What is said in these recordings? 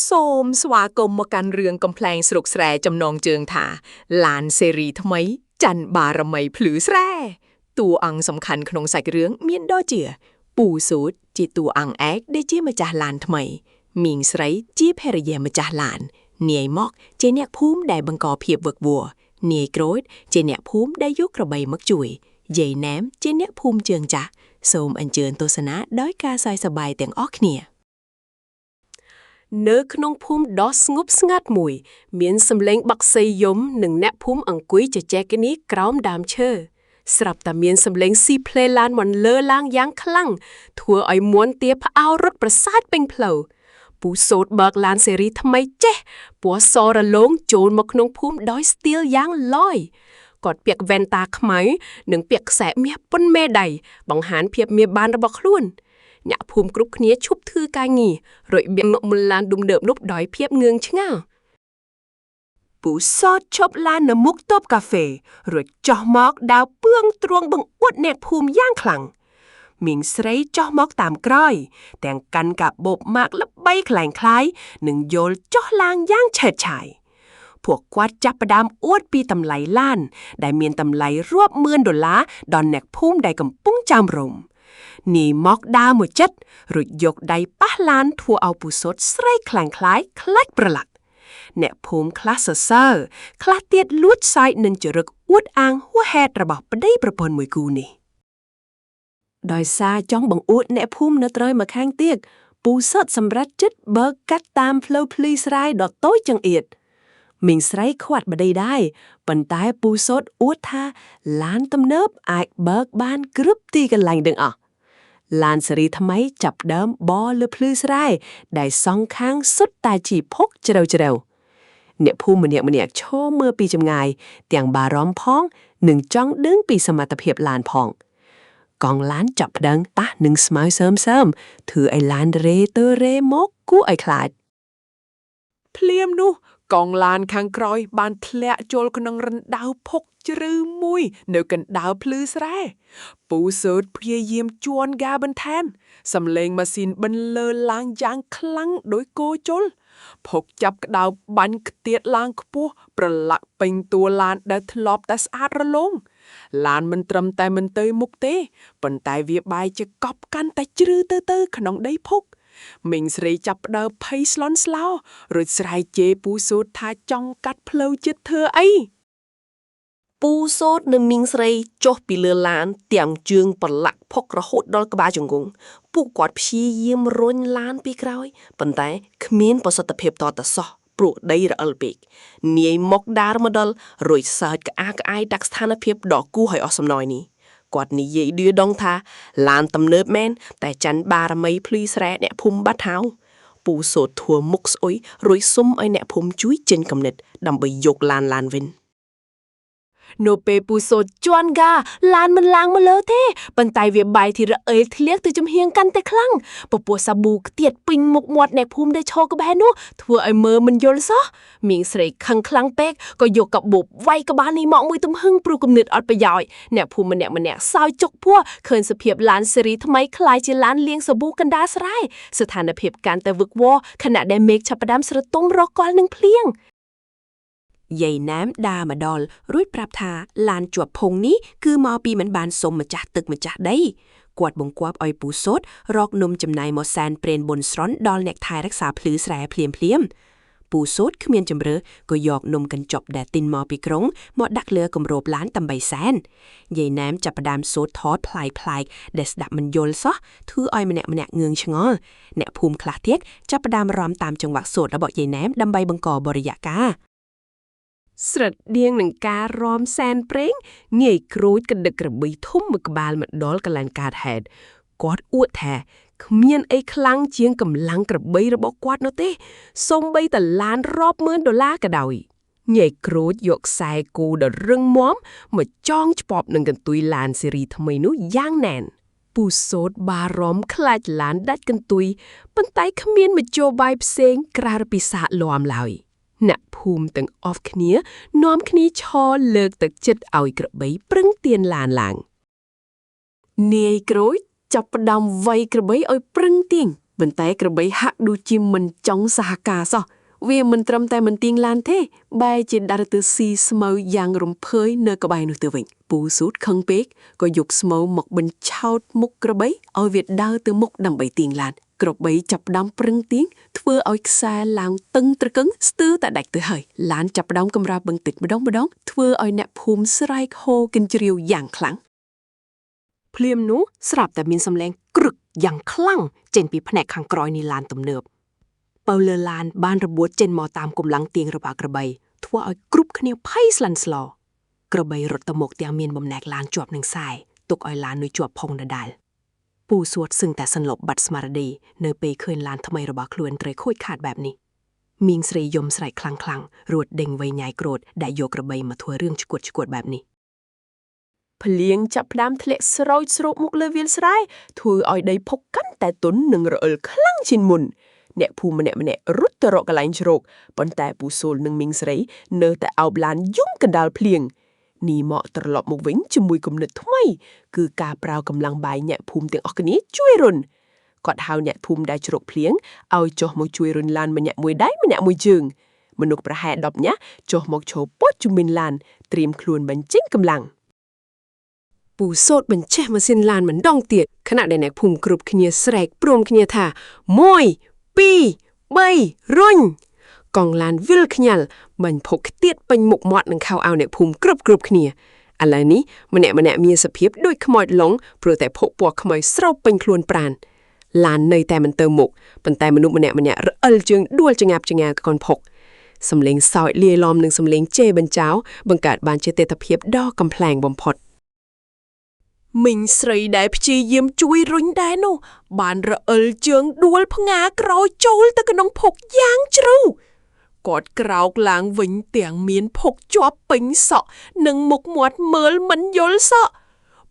សូមស្វាគមន៍មកកាន់រឿងកំ pl ែងស្រុកស្រែចំណងជើងថាឡានសេរីថ្មីច័ន្ទបារមីភ្លឺស្រែតួអង្គសំខាន់ក្នុងសាច់រឿងមានដូចជាពូសូតជាតួអង្គឯកដែលជាម្ចាស់ឡានថ្មីមីងស្រីជាភរិយាម្ចាស់ឡាននាយមកជាអ្នកភូមិដែលបង្កភាពវឹកវរនាយក្រូចជាអ្នកភូមិដែលយកក្របីមកជួយយាយណែមជាអ្នកភូមិជើងចាស់សូមអញ្ជើញទស្សនាដោយការសើចសប្បាយទាំងអស់គ្នានៅក្នុងភូមិដ៏ស្ងប់ស្ងាត់មួយមានសម្លេងបក្សីយំនិងអ្នកភូមិអង្គុយជជែកគ្នាក្រោមដើមឈើស្រាប់តែមានសម្លេងស៊ីផ្លេឡានមិនលើឡើងយ៉ាងខ្លាំងធ្វើឲ្យមួនទាផ្អោរត់ប្រសាទពេញផ្លូវពូសូតបើកឡានសេរីថ្មីចេះពណ៌សរលោងចូលមកក្នុងភូមិដោយស្ទីលយ៉ាងលយគាត់ពាក់វ៉ែនតាខ្មៅនិងពាក់ខ្សែមាសប៉ុនមេដៃបង្ហាញភាពមាសបានរបស់ខ្លួនអ្នកភូមិគ្រប់គ្នាឈប់ធ្វើការងាររួចបៀងមកមុនឡានដុំដើបនោះដោយភាពងឿងឆ្ងល់ពូសតឈប់ឡាននៅមុខតូបកាហ្វេរួចចុះមកដើរពឿងទ្រង់បង្អួតអ្នកភូមិយ៉ាងខ្លាំងមីងស្រីចុះមកតាមក្រោយទាំងកាន់កាបូបម៉ាកល្បីខ្លាំងខ្លាយនិងយល់ចុះឡើងយ៉ាងឆេតឆាយពួកគាត់ចាប់ផ្ដើមអួតពីតម្លៃឡានដែលមានតម្លៃរាប់ម៉ឺនដុល្លារដល់អ្នកភូមិដែលកំពុងចាំរំនាយមកដើរមួយចិត្តរួចយកដៃប៉ះឡានធ្វើឲ្យពូសុតស្រែកខ្លាំងខ្លាយខ្លាច់ប្រឡាក់អ្នកភូមិខ្លះសរសើរខ្លះទៀតលួចសាយនឹងចរិតអួតអាងហួសហេតុរបស់ប្តីប្រពន្ធមួយគូនេះដោយសារចង់បង្អួតអ្នកភូមិនៅត្រូវមកខាងទៀតពូសុតសម្រេចចិត្តបើកកាត់តាមផ្លូវភ្លីស្រាយដ៏តូចចង្អៀតមីងស្រីខាត់បដីដែរប៉ុន្តែពូសុតអួតថាឡានទំនើបអាចបើកបានគ្រប់ទីកន្លែងទាំងអស់ឡានសេរីថ្មីចាប់ដើមបលើភ្លឺស្រែដែលសងខាងសុទ្ធតែជីផុកជ្រៅជ្រៅអ្នកភូមិម្នាក់ឈរមើលពីចម្ងាយទាំងបារម្ភផងនិងចង់ដឹងពីសមត្ថភាពឡានផងកង់ឡានចាប់ផ្ដើមប៉ះនឹងស្មៅសើមធ្វើឲ្យឡានរេទៅរេមកគួរឲ្យខ្លាចភ្លាមនោះកង់ឡានខាងក្រោយបានធ្លាក់ចូលក្នុងរណ្ដៅភុកជ្រៅមួយនៅកណ្ដាលភ្លឺស្រែពូសើតព្យាយាមជួនកាបន្ថែមសំឡេងម៉ាស៊ីនបន្លឺឡើងយ៉ាងខ្លាំងដោយគោជល់ភុកចាប់ក្តៅបាញ់ខ្ទាតឡើងខ្ពស់ប្រឡាក់ពេញតួឡានដែលធ្លាប់តែស្អាតរលោងឡានមិនត្រឹមតែមិនទៅមុខទេប៉ុន្តែវាបែរជាកប់កាន់តែជ្រឺទៅក្នុងដីភុកមីងស្រីចាប់ផ្ដើមភ័យស្លន់ស្លោរួចស្រែកជេរពូសូតថាចង់កាត់ផ្លូវចិត្តធ្វើអីពូសូតនិងមីងស្រីចុះពីលើឡានទាំងជើងប្រឡាក់ផុករហូតដល់ក្បាលជង្គង់ពួកគាត់ព្យាយាមរុញឡានពីក្រោយប៉ុន្តែគ្មានប្រសិទ្ធភាពតទៅសោះព្រោះដីរអិលពេកនាយមកដារមកដល់រួចសើចក្អាកក្អាយដាក់ស្ថានភាពដ៏គួរឲ្យអស់សំណើចនេះគាត់និយាយឌឺដងថាឡានទំនើបមែនតែច័ន្ទបារមីភ្លីស្រែអ្នកភូមិបាត់ហៅពូសូតធួមុខស្អុយរួចសុំឲ្យអ្នកភូមិជួយចេញកំណត់ដើម្បីយកឡានវិញនៅពេលពូសូតជន់កាឡានមិនឡើងមកលើទេប៉ុន្តែវាបែរទីរអិលធ្លាក់ទៅចំហៀងកាន់តែខ្លាំងពពោះសាប៊ូខ្ទាតពេញមុខមាត់អ្នកភូមិដែលឈរក្បែរនោះធ្វើឲ្យមើលមិនយល់សោះមីងស្រីខឹងខ្លាំងពេកក៏យកកាបូបវាយក្បាលនេះមកមួយទំហឹងព្រោះគំនិតអត់ប្រយោជន៍អ្នកភូមិម្នាក់សោយចុកពោះឃើញសភាពឡានសេរីថ្មីคล้ายជាឡានលាងសាប៊ូកណ្ដាលស្រែស្ថានភាពកាន់តែវឹកវរខណៈដែលមេឃចាប់ផ្ដើមស្រទុំរកកលនឹងភ្លៀងយាយណាមដើរមកដល់រួចប្រាប់ថាឡានជាប់ភុងនេះគឺមកពីមិនបានសុំម្ចាស់ទឹកម្ចាស់ដីគាត់បង្គាប់ឲ្យពូសូតរកនំចំណាយមកសែនព្រេនបុនស្រន់ដល់អ្នកថែរក្សាភ្លឺស្រែភ្លាមពូសូតគ្មានជំរឿក៏យកនំកញ្ចប់ដែលទិញមកពីក្រុងមកដាក់លើគម្របឡានដើម្បីសែនយាយណាមចាប់ផ្ដើមសូត្រថតប្លែកដែលស្ដាប់មិនយល់សោះធ្វើឲ្យម្នាក់ងឿងឆ្ងល់អ្នកភូមិខ្លះទៀតចាប់ផ្ដើមរាំតាមចង្វាក់សូត្ររបស់យាយណាមដើម្បីបង្កបរិយាកាសស្រដៀងនឹងការរំសែនព្រេងងាយក្រូចកដឹកក្របីធំមួយក្បាលមកដល់កន្លែងកើតហេតុគាត់អួតថាគ្មានអីខ្លាំងជាងកម្លាំងក្របីរបស់គាត់នោះទេសូម្បីតែឡានរាប់ម៉ឺនដុល្លារក៏ដោយងាយក្រូចយកខ្សែគូដ៏រឹងមាំមកចងច្បប់នឹងកន្ទុយឡានសេរីថ្មីនោះយ៉ាងណែនពូសូតបារម្ភខ្លាចឡានដាច់កន្ទុយប៉ុន្តែគ្មានមធ្យោបាយផ្សេងក្រៅពីសាកលាមឡើយអ្នកភូមិទាំងអស់គ្នានាំគ្នាឈរលើកទឹកចិត្តឲ្យក្របីប្រឹងទានឡានឡើងនាយក្រូចចាប់ផ្ដើមវាយក្របីឲ្យប្រឹងទាញ បន្តែក្របីហាក់ដូចជាមិនចង់សហការសោះវាមិនត្រឹមតែមិនទៀងឡានទេបែរជាដើរទៅស៊ីស្មៅយ៉ាងរំភើយនៅក្បែរនោះទៅវិញពូស៊ូតខឹងពេកក៏យកស្មៅមកបញ្ឆោតមុខក្របីឲ្យវាដើរទៅមុខដើម្បីទៀងឡានក្របីចាប់ផ្ដើមប្រឹងទៀងធ្វើឲ្យខ្សែឡើងតឹងត្រកឹងស្ទើរតែដាច់ទៅហើយឡានចាប់ផ្ដើមកម្រាលបឹងទឹកម្ដងធ្វើឲ្យអ្នកភូមិស្រែកហូរកិនជ្រាវយ៉ាងខ្លាំងភ្លាមនោះស្រាប់តែមានសំឡេងក្រឹកយ៉ាងខ្លាំងចេញពីផ្នែកខាងក្រោយនៃឡានទំនើបបើលើឡានបានរបួសចេញមកតាមកម្លាំងទាញរបស់ក្របីធ្វើឲ្យគ្រប់គ្នាភ័យស្លន់ស្លោក្របីរត់ទៅមុខទាំងមានបំណែកឡានជាប់នឹងខ្សែទុកឲ្យឡាននៅជាប់ផុងដដែលពូសួតសឹងតែសន្លប់បាត់ស្មារតីនៅពេលឃើញឡានថ្មីរបស់ខ្លួនត្រូវខូចខាតបែបនេះមីងស្រីយំស្រែកខ្លាំងរួចដេញវៃញ៉ាយក្រូតដែលយកក្របីមកធ្វើរឿងឈួតបែបនេះភ្លៀងចាប់ផ្ដើមធ្លាក់ស្រោចស្រោបមុខលើវាលស្រែធ្វើឲ្យដីភុកកាន់តែទន់និងរអិលខ្លាំងជាងមុនអ្នកភូមិម្នាក់រត់ទៅរកកន្លែងជ្រកប៉ុន្តែពូសូលនិងមីងស្រីនៅតែអោបឡានយំកណ្ដាលភ្លៀងនីមកត្រឡប់មកវិញជាមួយគំនិតថ្មីគឺការប្រើកម្លាំងបាយអ្នកភូមិទាំងអស់គ្នាជួយរុនគាត់ហៅអ្នកភូមិដែលជ្រកភ្លៀងឲ្យចុះមកជួយរុនឡានម្នាក់មួយដៃម្នាក់មួយជើងមនុស្សប្រហែល10នាក់ចុះមកឈរពោតជុំវិញឡានត្រៀមខ្លួនបញ្ចេញកម្លាំងពូសូតបញ្ចេះម៉ាស៊ីនឡានម្ដងទៀតខណៈដែលអ្នកភូមិគ្រប់គ្នាស្រែកព្រមគ្នាថា1 2 3រុញកង់ឡានវិលខ្ញាល់បាញ់ភក់ខ្ទាតពេញមុខមាត់នឹងខោអាវអ្នកភូមិគ្រប់គ្នាឥឡូវនេះម្នាក់មានសភាពដូចខ្មោចឡុងព្រោះតែភក់ពណ៌ខ្មៅស្រោបពេញខ្លួនប្រាណឡាននៅតែមិនទៅមុខប៉ុន្តែមនុស្សម្នាក់រអិលជើងដួលចងាប់ចងាកនភក់សំឡេងសើចលាយឡំនឹងសំឡេងជេរបញ្ចោបង្កើតបានជាទិដ្ឋភាពដ៏កំប្លែងបំផុតមីងស្រីដែលព្យាយាមជួយរុញដែរនោះបានរអិលជើងដួលផ្ងាក្រោយចូលទៅក្នុងភក់យ៉ាងជ្រៅគាត់ក្រោកឡើងវិញទាំងមានភក់ជាប់ពេញសក់និងមុខមាត់មើលមិនយល់សក់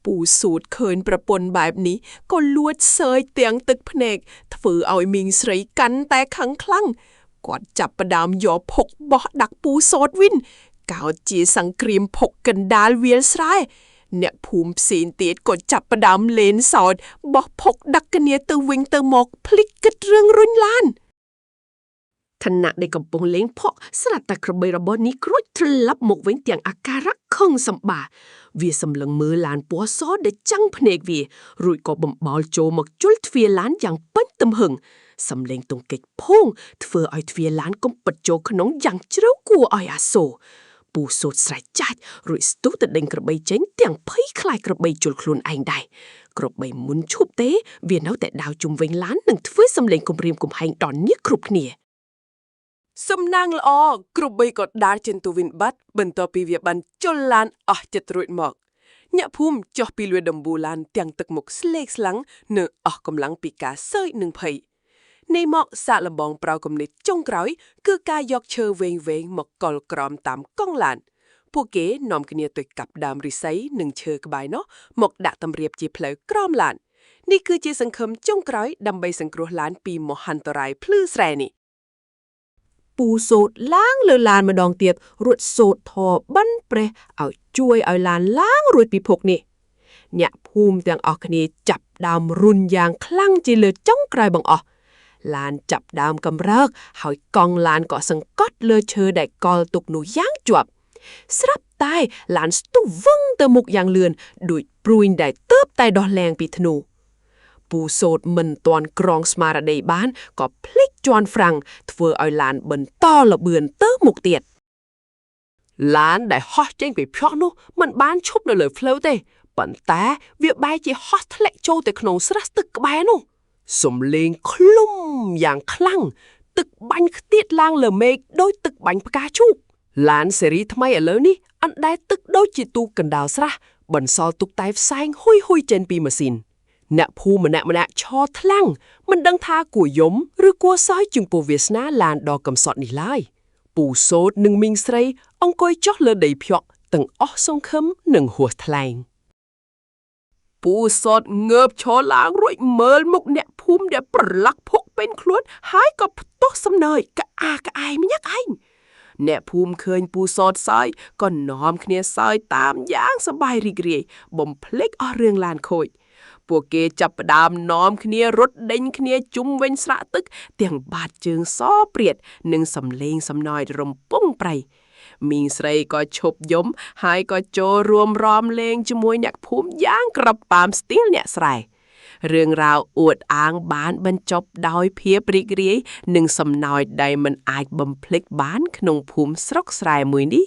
ពូស៊ូតឃើញប្រពន្ធបែបនេះក៏លួចសើចទាំងទឹកភ្នែកធ្វើឲ្យមីងស្រីកាន់តែខឹងខ្លាំងគាត់ចាប់ផ្ដើមយកភក់បោះដាក់ពូស៊ូតវិញកោតជាសង្គ្រាមភក់កណ្ដាលវាលស្រែអ្នកភូមិផ្សេងទៀតក៏ចាប់ផ្ដើមលេងសើចបោះភក់ដាក់គ្នាទៅវិញទៅមកភ្លេចគិតរឿងរុញឡានខណៈដែលកំពុងលេងភក់ស្រាប់តែក្របីរបស់នេះគ្រួចត្រឡប់មកវិញទាំងអាការៈខឹងសម្បាវាសម្លឹងមើលឡានពណ៌សដែលចាំងភ្នែកវារួចក៏បំបោលចូលមកជុលទ្វារឡានយ៉ាងពេញទំហឹងសំឡេងទង្គិចភងធ្វើឲ្យទ្វារឡានកំពិតចូលក្នុងយ៉ាងជ្រៅគួរឲ្យអាសូរពូសូតស្រែកចាច់រួចស្ទុះទៅដេញក្របីចេញទាំងភ័យខ្លាចក្របីជុលខ្លួនឯងដែរក្របីមុនឈប់ទេវានៅតែដើរជុំវិញឡាននិងធ្វើសំឡេងគំរាមកំហែងដល់អ្នកគ្រប់គ្នាសំណាងល្អក្របីក៏ដើរចេញទៅវិញបាត់បន្ទាប់ពីវាបានជុលឡានអស់ចិត្តរួចមកអ្នកភូមិចុះពីលើដំបូលឡានទាំងទឹកមុខស្លេកស្លាំងនិងអស់កម្លាំងពីការសើចនិងភ័យនៃមកសាកល្បងប្រៅគំនិតចុងក្រោយគឺការយកឈើវែងមកកលក្រោមតាមកង់ឡានពួកគេនាំគ្នាទៅកាប់ដើមឫស្សីនិងឈើក្បែរនោះមកដាក់តម្រៀបជាផ្លូវក្រោមឡាននេះគឺជាសង្ឃឹមចុងក្រោយដើម្បីសង្គ្រោះឡានពីមហន្តរាយភ្លឺស្រែនេះពូសូតឡើងលើឡានម្ដងទៀតរួចសូតធបិណ្ឌព្រះឲ្យជួយឲ្យឡានឡើងរួចពីភក់នេះអ្នកភូមិទាំងអស់គ្នាចាប់ដើមរុញយ៉ាងខ្លាំងជាលើចុងក្រោយបង្អស់ឡានចាប់ដើមកម្រើកហើយកង់ឡានក៏សង្កត់លើឈើដែលកល់ទុកនោះយ៉ាងជាប់ស្រាប់តែឡានស្ទុះវឹងទៅមុខយ៉ាងលឿនដូចព្រួយដែលទើបតែដោះលែងពីធ្នូពូសូតមិនទាន់ក្រងស្មារតីបានក៏ភ្លេចជាន់ហ្វ្រាំងធ្វើឲ្យឡានបន្តលបឿនទៅមុខទៀតឡានដែលហោះចេញពីភក់នោះមិនបានឈប់នៅលើផ្លូវទេប៉ុន្តែវាបែរជាហោះធ្លាក់ចូលទៅក្នុងស្រះទឹកក្បែរនោះសំឡេងឃ្លុំយ៉ាងខ្លាំងទឹកបាញ់ខ្ទាតឡើងលើមេឃដោយទឹកបាញ់ផ្កាឈូកឡានស៊េរីថ្មីឥឡូវនេះអណ្ដែតទឹកដូចជាទូកកណ្ដាលស្រះបន្សល់ទុកតែផ្សែងហ៊ុយចេញពីម៉ាស៊ីនអ្នកភូមិម្នាក់ឈរថ្លាំងមិនដឹងថាគួរយំឬគួរសើចចំពោះវាសនាឡានដ៏កំសត់នេះឡើយពូសូតនិងមីងស្រីអង្គុយចុះលើដីភក់ទាំងអស់សង្ឃឹមនិងហួសថ្លែងពូសូតងើបឈរឡើងរួចមើលមុខអ្នកភូមិដែលប្រឡាក់ភក់ពេញខ្លួនហើយក៏ផ្ទោះសំណើចក្អាក្អាយម្នាក់ឯងអ្នកភូមិឃើញពូសូតសើចក៏នាំគ្នាសើចតាមយ៉ាងសប្បាយរីករាយបំភ្លេចអស់រឿងឡានខូច ពួកគេចាប់ផ្ដើមនាំគ្នារត់ដេញគ្នាជុំវិញស្រះទឹកទាំងបាតជើងសព្រាតនិងសំឡេងសំណើចរំពងប្រៃមីងស្រីក៏ឈប់យំហើយក៏ចូលរួមរាំលេងជាមួយអ្នកភូមិយ៉ាងក្រប៉ាមស្ទីលអ្នកស្រែរឿងរ៉ាវអួតអាងបានបញ្ចប់ដោយភាពរីករាយនិងសំណើចដែលមិនអាចបំភ្លេចបានក្នុងភូមិស្រុកស្រែមួយនេះ